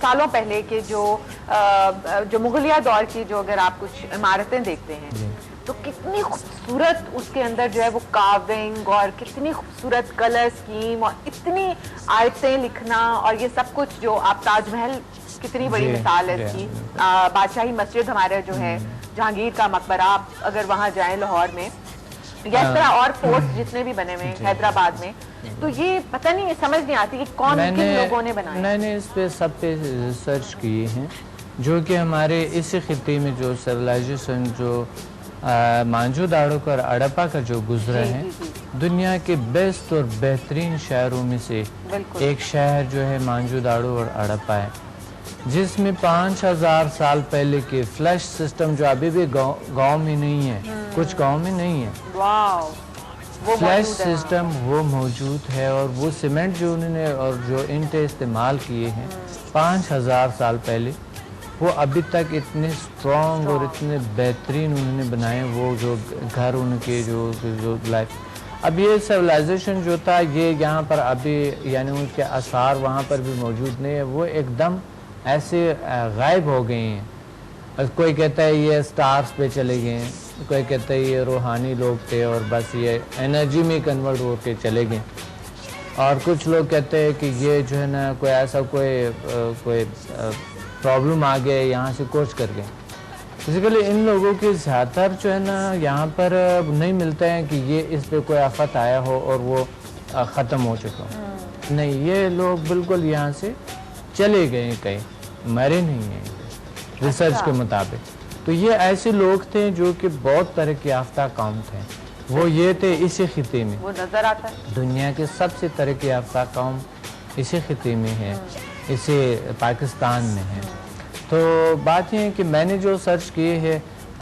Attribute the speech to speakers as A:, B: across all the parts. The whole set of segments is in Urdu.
A: سالوں پہلے کے جو مغلیہ دور کی جو اگر آپ کچھ عمارتیں دیکھتے ہیں تو کتنی خوبصورت اس کے اندر جو ہے وہ کارونگ اور کتنی خوبصورت کلر اسکیم اور اتنی آیتیں لکھنا اور یہ سب کچھ جو آپ تاج محل کتنی بڑی مثال ہے اس کی. بادشاہی مسجد ہمارا جو ہے جہانگیر کا مقبرہ آپ اگر وہاں جائیں لاہور میں یا اس طرح اور فورٹس جتنے بھی بنے ہوئے حیدرآباد میں تو یہ پتہ نہیں سمجھ نہیں آتی کہ کون کن لوگوں نے بنایا.
B: میں نے اس پہ سب پہ ریسرچ کیے ہیں جو کہ ہمارے اسی خطے میں جو سیولائزیشن جو مانجو داڑو اور اڑپا کا جو گزرا ہے دنیا کے بیسٹ اور بہترین شہروں میں سے ایک شہر جو ہے مانجو داڑو اور اڑپا ہے جس میں 5000 سال پہلے کے فلش سسٹم جو ابھی بھی گاؤں میں نہیں ہے کچھ گاؤں میں نہیں ہے فلش سسٹم وہ موجود ہے اور وہ سیمنٹ جو انہوں نے اور جو اینٹیں استعمال کیے ہیں 5000 سال پہلے وہ ابھی تک اتنے اسٹرانگ اور اتنے بہترین انہوں نے بنائے وہ جو گھر ان کے جو لائف. اب یہ سیولائزیشن جو تھا یہ یہاں پر ابھی یعنی ان کے آثار وہاں پر بھی موجود نہیں ہے وہ ایک دم ایسے غائب ہو گئے ہیں. کوئی کہتا ہے یہ سٹارز پہ چلے گئے ہیں کوئی کہتا ہے یہ روحانی لوگ تھے اور بس یہ انرجی میں کنورٹ ہو کے چلے گئے اور کچھ لوگ کہتے ہیں کہ یہ جو ہے نا کوئی ایسا کوئی پرابلم آ گیا یہاں سے کوچ کر گئے. بیسیکلی ان لوگوں کی زیادہ تر جو ہے نا یہاں پر نہیں ملتا ہے کہ یہ اس پہ کوئی آفت آیا ہو اور وہ ختم ہو چکا ہو. نہیں یہ لوگ بالکل یہاں سے چلے گئے کہیں مرے نہیں ہیں ریسرچ کے مطابق. تو یہ ایسے لوگ تھے جو کہ بہت ترقی یافتہ قوم تھے وہ یہ تھے اسی خطے میں.
A: وہ نظر آتا ہے
B: دنیا کے سب سے ترقی یافتہ قوم اسی خطے میں ہے اسی پاکستان میں ہے. تو بات یہ ہے کہ میں نے جو سرچ کیے ہے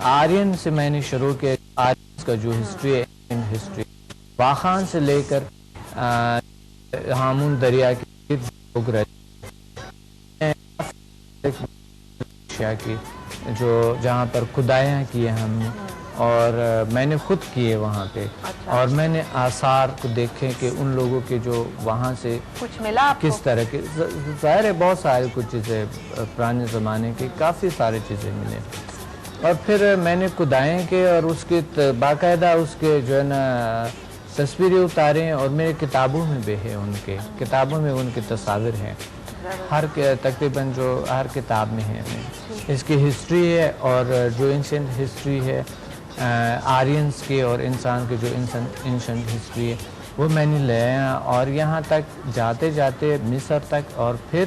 B: آرین سے میں نے شروع کیا. آرین کا جو ہسٹری ہے ہسٹری واخان سے لے کر ہامون دریا کے لوگ رہتے کی جو جہاں پر کھدایاں کیے ہم نے اور میں نے خود کیے وہاں پہ اور میں نے آثار کو دیکھے کہ ان لوگوں کے جو وہاں سے
A: کچھ ملا
B: کس طرح کے ظاہر ہے بہت سارے کچھ چیزیں پرانے زمانے کی کافی سارے چیزیں ملے. اور پھر میں نے کھدایاں کے اور اس کے باقاعدہ اس کے جو ہے نا تصویریں اتارے اور میرے کتابوں میں بھی ہے ان کے کتابوں میں ان کے تصاویر ہیں ہر تقریباً جو ہر کتاب میں ہے. اس کی ہسٹری ہے اور جو اینشنٹ ہسٹری ہے آرینس کی اور انسان کی جو اینشنٹ ہسٹری ہے وہ میں نے لے آیا اور یہاں تک جاتے جاتے مصر تک اور پھر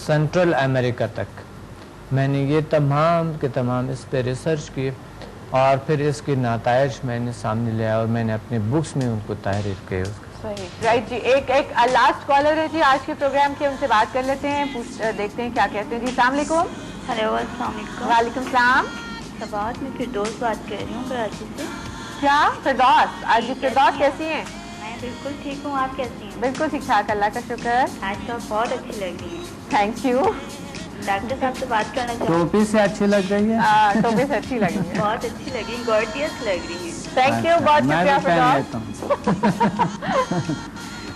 B: سینٹرل امریکہ تک میں نے یہ تمام کے تمام اس پہ ریسرچ کی اور پھر اس کے نتائج میں نے سامنے لیا اور میں نے اپنے بکس میں ان کو تحریر کی.
A: رائٹ جی ایک لاسٹ کالر ہے جی آج کے پروگرام کے ان سے بات کر لیتے ہیں دیکھتے ہیں کیا کہتے ہیں. جی السلام علیکم.
C: ہیلو السلام علیکم.
A: وعلیکم السلام.
C: صباحت میں فردوس بات کر رہی ہوں کراچی سے.
A: کیا فردوس آج فردوس کیسی ہیں؟
C: میں بالکل ٹھیک ہوں آپ کیسی ہیں؟
A: بالکل ٹھیک ٹھاک اللہ کا شکر.
C: آج تو بہت اچھی لگ رہی ہیں.
A: Thank you.
C: ڈاکٹر صاحب سے بات کرنا چاہوں
B: ٹوپی سے اچھی لگ رہی ہے
A: ٹوپی سے اچھی لگ رہی ہے
C: بہت اچھی لگی گارڈیس لگ رہی ہیں.
A: تھینک یو بہت شکریہ فردوس.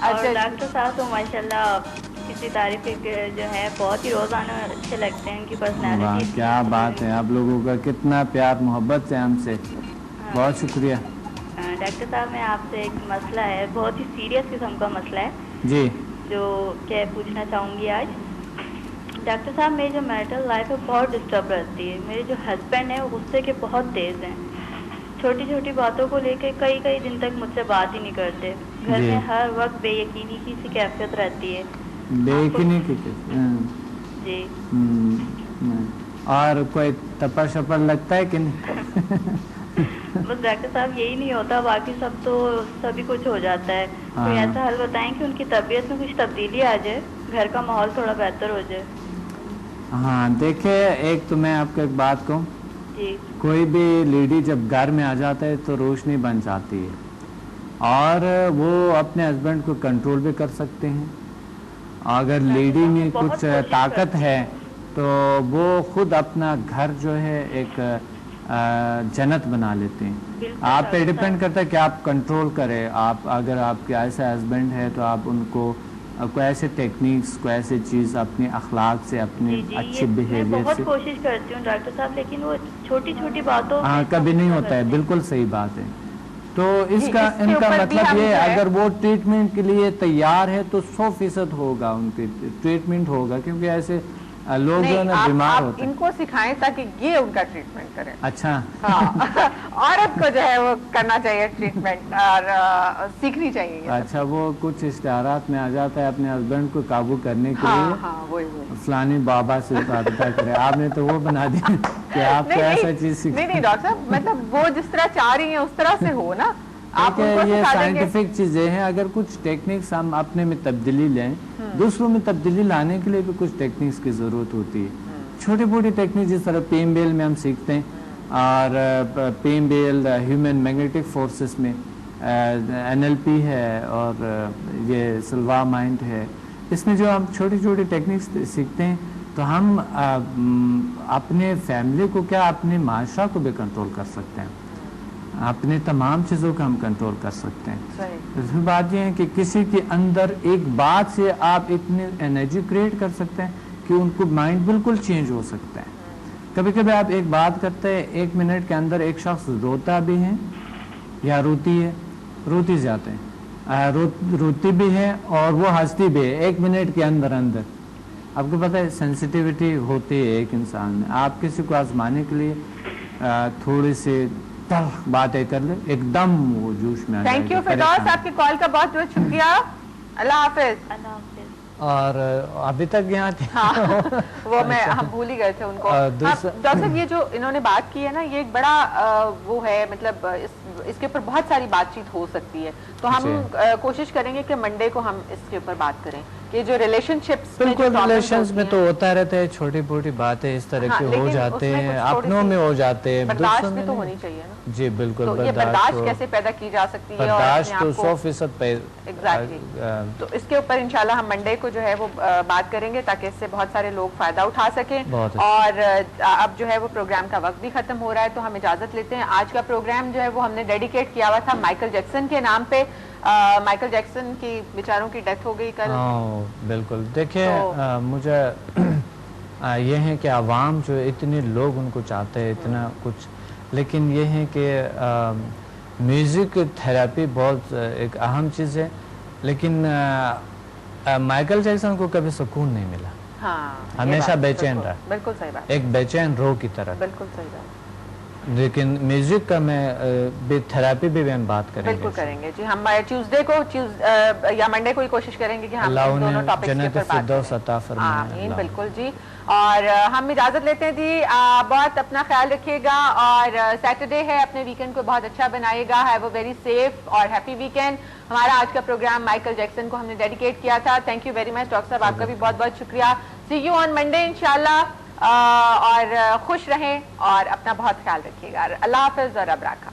C: اور ڈاکٹر صاحب تو ماشاء اللہ کسی تعریف جو ہے بہت ہی روزانہ اچھے لگتے ہیں ان کی پرسنالٹی.
B: کیا بات ہے آپ لوگوں کا کتنا پیار محبت ہے ہم سے بہت شکریہ.
C: ڈاکٹر صاحب میں آپ سے ایک مسئلہ ہے بہت ہی سیریس قسم کا مسئلہ ہے
B: جی
C: جو کہ پوچھنا چاہوں گی آج. ڈاکٹر صاحب میری جو میرٹل لائف ہے بہت ڈسٹرب رہتی ہے. میرے جو ہسبینڈ ہیں وہ غصے کے بہت تیز ہیں. چھوٹی چھوٹی باتوں کو لے کے کئی دن تک مجھ سے بات ہی نہیں کرتے. گھر میں ہر وقت بے یقینی کی سی کیفیت رہتی ہے.
B: بے یقینی کی
C: جی
B: اور کوئی تپا شپا لگتا ہے کہ نہیں؟
C: بس ڈاکٹر صاحب یہی نہیں ہوتا باقی سب تو سبھی کچھ ہو جاتا ہے. کوئی ایسا حل بتائیں کہ ان کی طبیعت میں کچھ تبدیلی آ جائے گھر کا ماحول تھوڑا بہتر ہو جائے.
B: ہاں دیکھیں ایک تو میں آپ کو ایک بات کہوں
C: جی
B: کوئی بھی لیڈی جب گھر میں آ جاتا ہے تو روشنی بن جاتی ہے اور وہ اپنے ہسبینڈ کو کنٹرول بھی کر سکتے ہیں. اگر لیڈی میں کچھ طاقت ہے تو وہ خود اپنا گھر جو ہے ایک جنت بنا لیتے ہیں. آپ پہ ڈیپینڈ کرتا ہے کہ آپ کنٹرول کریں. آپ اگر آپ کے ایسا ہسبینڈ ہے تو آپ ان کو کوئی ایسے ٹیکنیکس، کوئی ایسے چیز اپنے اخلاق سے، اپنے اچھے بیہیویئر سے؟
C: میں بہت کوشش کرتی ہوں ڈاکٹر صاحب، لیکن وہ چھوٹی چھوٹی باتوں
B: ہاں کبھی نہیں ہوتا ہے، بالکل صحیح بات ہے. تو ان کا مطلب یہ اگر وہ ٹریٹمنٹ کے لیے تیار ہے تو 100% ہوگا، ان کے ٹریٹمنٹ ہوگا، کیونکہ ایسے لوگ جو ہے نا بیمار ہوتے ہیں.
A: ان کو سکھائیں تاکہ یہ ان کا ٹریٹمنٹ کریں.
B: اچھا
A: عورت کو جو ہے وہ کرنا چاہیے ٹریٹمنٹ اور سیکھنی چاہیے.
B: اچھا وہ کچھ اشتہارات میں آ جاتا ہے اپنے ہسبینڈ کو قابو کرنے کے لیے فلانی بابا سے رابطہ کرے، آپ نے تو وہ بنا دی کہ آپ کو ایسا چیز سیکھ.
A: نہیں ڈاکٹر صاحب، مطلب وہ جس طرح چاہ رہی ہیں اس طرح سے ہو نا.
B: یہ سائنٹیفک چیزیں ہیں، اگر کچھ ٹیکنیکس ہم اپنے میں تبدیلی لیں، دوسروں میں تبدیلی لانے کے لیے بھی کچھ ٹیکنیکس کی ضرورت ہوتی ہے. چھوٹی موٹی ٹیکنیک جس طرح پیم بیل میں ہم سیکھتے ہیں، اور پیم بیل ہیومن میگنیٹک فورسز میں NLP ہے، اور یہ سلوا مائنڈ ہے. اس میں جو ہم چھوٹی چھوٹی ٹیکنیکس سیکھتے ہیں تو ہم اپنے فیملی کو کیا، اپنے معاشرہ کو بھی کنٹرول کر سکتے ہیں، اپنے تمام چیزوں کو ہم کنٹرول کر سکتے ہیں. دوسری بات یہ ہے کہ کسی کے اندر ایک بات سے آپ اتنی انرجی کریٹ کر سکتے ہیں کہ ان کو مائنڈ بالکل چینج ہو سکتا ہے. کبھی کبھی آپ ایک بات کرتے ہیں، 1 منٹ کے اندر ایک شخص روتا بھی ہے یا روتی جاتے ہیں، روتی بھی ہے اور وہ ہنستی بھی ہے 1 منٹ کے اندر. آپ کو پتہ ہے سینسٹیوٹی ہوتی ہے ایک انسان میں. آپ کسی کو آزمانے کے لیے تھوڑی سی باتیں کر لیں، ایک دم وہ جوش میں آ جائے گا.
A: تھینک یو فردوس، آپ کی کال کا بہت بہت شکریہ. اللہ حافظ.
C: اللہ حافظ.
B: اور ابھی تک یہاں تھے
A: وہ ہم بھول ہی گئے تھے ان کو. ڈاکٹر صاحب یہ جو انہوں نے بات کی ہے نا، یہ ایک بڑا وہ ہے، مطلب اس کے اوپر بہت ساری بات چیت ہو سکتی ہے. تو ہم کوشش کریں گے کہ منڈے کو ہم اس کے اوپر بات کریں کہ جو ریلیشن شپس،
B: بالکل ریلیشنز میں تو ہوتا رہتا ہے، چھوٹی موٹی باتیں اس طرح کی ہو جاتے ہیں، اپنوں میں ہو جاتے ہیں.
A: برداشت بھی تو ہونی چاہیے نا.
B: جی بالکل.
A: تو یہ برداشت کیسے پیدا کی جا سکتی ہے؟
B: برداشت تو 100%
A: تو اس کے اوپر انشاءاللہ ہم منڈے کو جو ہے وہ بات کریں گے تاکہ اس سے بہت سارے لوگ فائدہ اٹھا سکیں. اور اب جو ہے وہ پروگرام کا وقت بھی ختم ہو رہا ہے، تو ہم اجازت لیتے ہیں. آج کا پروگرام جو ہے وہ ہم نے ڈیڈیکیٹ کیا ہوا تھا مائیکل جیکسن کے نام پہ. مائیکل جیکسن کی بیچاروں کی ڈیتھ ہو گئی کل.
B: بالکل. دیکھیں مجھے یہ ہے کہ عوام جو اتنے لوگ ان کو چاہتے ہیں اتنا کچھ، لیکن یہ ہے کہ میوزک تھراپی بہت ایک اہم چیز ہے، لیکن مائیکل جیکسن کو کبھی سکون نہیں ملا، ہمیشہ بے چین رہا.
A: بالکل صحیح بات.
B: ایک بے چین روح کی طرح.
A: بالکل صحیح بات.
B: لیکن میوزک کا میں تھراپی بھی ہم بات کریں گے.
A: بالکل کریں گے جی. ہم ٹیوزڈے کو یا منڈے کو ہی کوشش کریں گے کہ ہم دونوں ٹاپکس کے اوپر بات کریں. آمین. بالکل جی. اور ہم اجازت لیتے ہیں جی. بہت اپنا خیال رکھیے گا، اور سیٹرڈے ہے، اپنے ویکینڈ کو بہت اچھا بنائے گا. ہیو اے ویری سیف اور ہیپی ویکینڈ. ہمارا آج کا پروگرام مائیکل جیکسن کو ہم نے ڈیڈیکیٹ کیا تھا. Thank you very much doctor صاحب، آپ کا بھی بہت بہت شکریہ. سی یو آن منڈے انشاءاللہ. اور خوش رہیں اور اپنا بہت خیال رکھیے گا. اللہ حافظ اور رب راکھا.